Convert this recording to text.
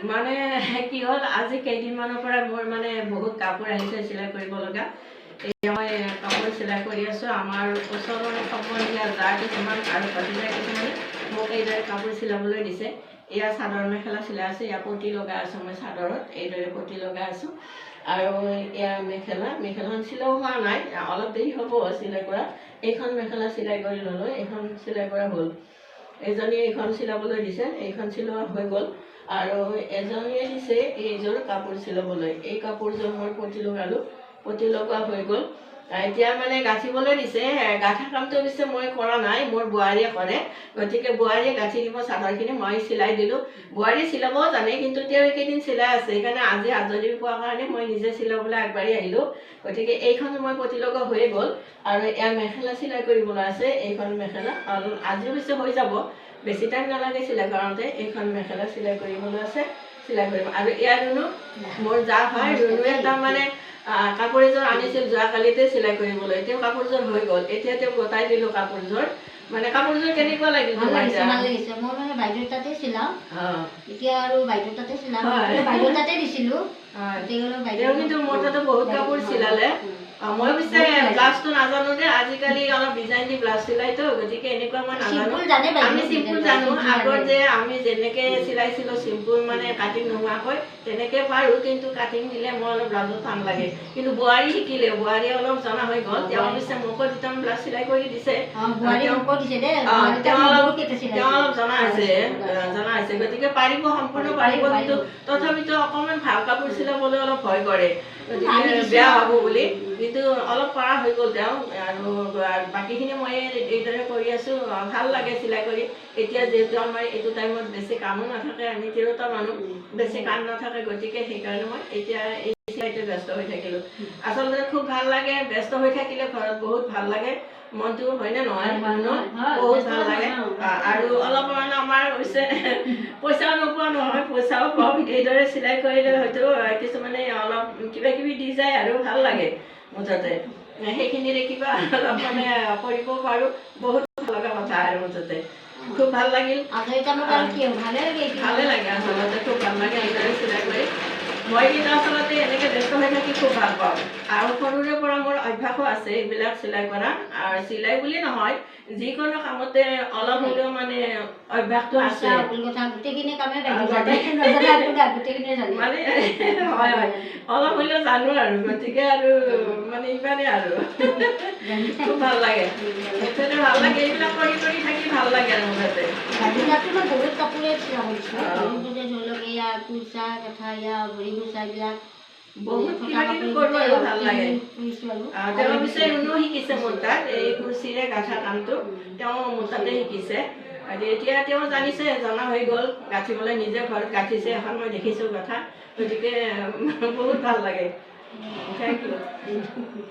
মানে কি হ'ল আজি কেইদিনমানৰ পৰা মোৰ মানে বহুত কাপোৰ আহিছে চিলাই কৰিব লগা। এতিয়া মই কাপোৰ চিলাই কৰি আছোঁ। আমাৰ ওচৰৰ সম্বন্ধীয় যাৰ কিছুমান আৰু ভতিজা কিছুমানে মোক এইদৰে কাপোৰ চিলাবলৈ দিছে। এয়া চাদৰ মেখেলা চিলাই আছোঁ, এয়া পতি লগাই আছোঁ মই চাদৰত, এইদৰে পতি লগাই আছোঁ। আৰু এয়া মেখেলাখন চিলাই হোৱা নাই, অলপ দেৰি হ'ব চিলাই কৰা। এইখন মেখেলা চিলাই কৰি ল'লোঁ, এইখন চিলাই কৰা হ'ল। এজনীয়ে এইখন চিলাবলৈ দিছে, এইখন চিলোৱা হৈ গ'ল। আৰু এজনীয়ে দিছে এইযোৰ কাপোৰ চিলাবলৈ, এই কাপোৰযোৰ মই পতি লগালোঁ, পতি লগোৱা হৈ গ'ল। এতিয়া মানে গাঁঠিবলৈ দিছে, গাঁঠা কামটো অৱশ্যে মই কৰা নাই, মোৰ বোৱাৰীয়ে কৰে। গতিকে বোৱাৰীয়ে গাঁঠি দিব চাদৰখিনি, মই চিলাই দিলোঁ। বোৱাৰীয়ে চিলাবও জানে, কিন্তু তেওঁ এইকেইদিন চিলাই আছে, সেইকাৰণে আজি আজৰি পোৱাৰ কাৰণে মই নিজে চিলাবলৈ আগবাঢ়ি আহিলোঁ। গতিকে এইখন মই পতি লগা হৈয়ে গ'ল। আৰু এয়া মেখেলা চিলাই কৰিবলৈ আছে, এইখন মেখেলা আজি অৱশ্যে হৈ যাব, বেছি টাইম নালাগে চিলাই কৰোঁতে। এইখন মেখেলা চিলাই কৰিবলৈ আছে, চিলাই কৰিম। আৰু এয়া ৰুণু, মোৰ যা হয়, ৰুণুৱে তাৰমানে কাপোৰ এযোৰ আনিছিল যোৱাকালিতে চিলাই কৰিবলৈ, তেওঁ কাপোৰযোৰ হৈ গ'ল। এতিয়া তেওঁ গতাই দিলোঁ কাপোৰযোৰ। মানে কাপোৰযোৰ কেনেকুৱা লাগিল? ভাল লাগিছে। মই মানে বাইদেউৰ তাতে চিলাওঁ, এতিয়া আৰু বাইদেউৰ তাতে চিলাওঁ, বাইদেউৰ তাতে দিছিলোঁ। তেওঁ কিন্তু মোৰ তাতে বহুত কাপোৰ চিলালে। মই পিছে ব্লাউজটো নাজানো যে, আজিকালি অলপ ডিজাইন দি ব্লাউজ চিলাইতো, গতিকে এনেকুৱা মই নাজানো। আমি চিম্পুল জানো, আগত যে আমি যেনেকৈ চিলাইছিলোঁ চিম্পুল মানে কাটিং নোহোৱাকৈ তেনেকৈ পাৰোঁ, কিন্তু কাটিং দিলে মই অলপ ব্লাউজত টান লাগে। কিন্তু বোৱাৰী শিকিলে, বোৱাৰীয়ে অলপ জনা হৈ গ'ল। তেওঁ অৱশ্যে মোকো দুটামান ব্লাউজ চিলাই কৰি দিছে, তেওঁ অলপ জনা হৈছে, গতিকে পাৰিব, সম্পূৰ্ণ পাৰিব। কিন্তু তথাপিতো অকণমান ভাল কাপোৰ চিলাবলৈ অলপ ভয় কৰে, গতিকে বেয়া হ'ব বুলি। কিন্তু অলপ পৰা হৈ গ'ল তেওঁ। আৰু বাকীখিনি মই এইদৰে কৰি আছোঁ, ভাল লাগে চিলাই কৰি। এতিয়া যিহেতু আমাৰ এইটো টাইমত বেছি কামো নাথাকে, আমি তিৰোতা মানুহ, বেছি কাম নাথাকে, গতিকে সেইকাৰণে মই এতিয়া এই চিলাইতে ব্যস্ত হৈ থাকিলোঁ। আচলতে খুব ভাল লাগে, ব্যস্ত হৈ থাকিলে ঘৰত বহুত ভাল লাগে মনটো, হয়নে নহয়? বহুত ভাল লাগে। আৰু অলপমান আমাৰ হৈছে পইচাও নোপোৱা নহয়, পইচাও পাওঁ। এইদৰে চিলাই কৰিলে হয়তো কিছুমানে অলপ কিবা কিবি দি যায় আৰু ভাল লাগে মুঠতে। সেইখিনিৰে কিবা অলপ মানে কৰিব পাৰোঁ, বহুত ভাল লগা কথা আৰু মুঠতে। খুব ভাল লাগিল, ভালে লাগে আচলতে, খুব ভাল লাগে এইদৰে চিলাই কৰি। মই কিন্তু আচলতে এনেকৈ ব্যস্ত হৈ থাকি খুব ভাল পাওঁ। আৰু সৰুৰে পৰা মোৰ অভ্যাসো আছে এইবিলাক চিলাই কৰা। আৰু চিলাই বুলি নহয়, যিকোনো কামতে অলপ হ'লেও মানে অভ্যাসটো আছে। মানে হয় হয়, অলপ হ'লেও জানো আৰু, গতিকে আৰু মানে ইমানে আৰু খুব ভাল লাগে, মুঠতে ভাল লাগে। এইবিলাক কৰি কৰি থাকি ভাল লাগে আৰু মুঠতে। বহুত কাপোৰে ধৰি লওক এয়া কুৰ্চা, কথা, এয়া ভৰি কুৰ্চাবিলাক বহুত কিবা কিবি কৰিব আৰু ভাল লাগে। তেওঁ পিছে ৰুণু শিকিছে মোৰ তাত, এই কুৰ্চীৰে গাঁঠা কামটো তেওঁ মোৰ তাতে শিকিছে। এতিয়া তেওঁ জানিছে, জনা হৈ গ'ল, গাঁঠিবলৈ নিজে ঘৰত গাঁঠিছে, এখন মই দেখিছোঁ কথা। গতিকে বহুত ভাল লাগে। Thank U.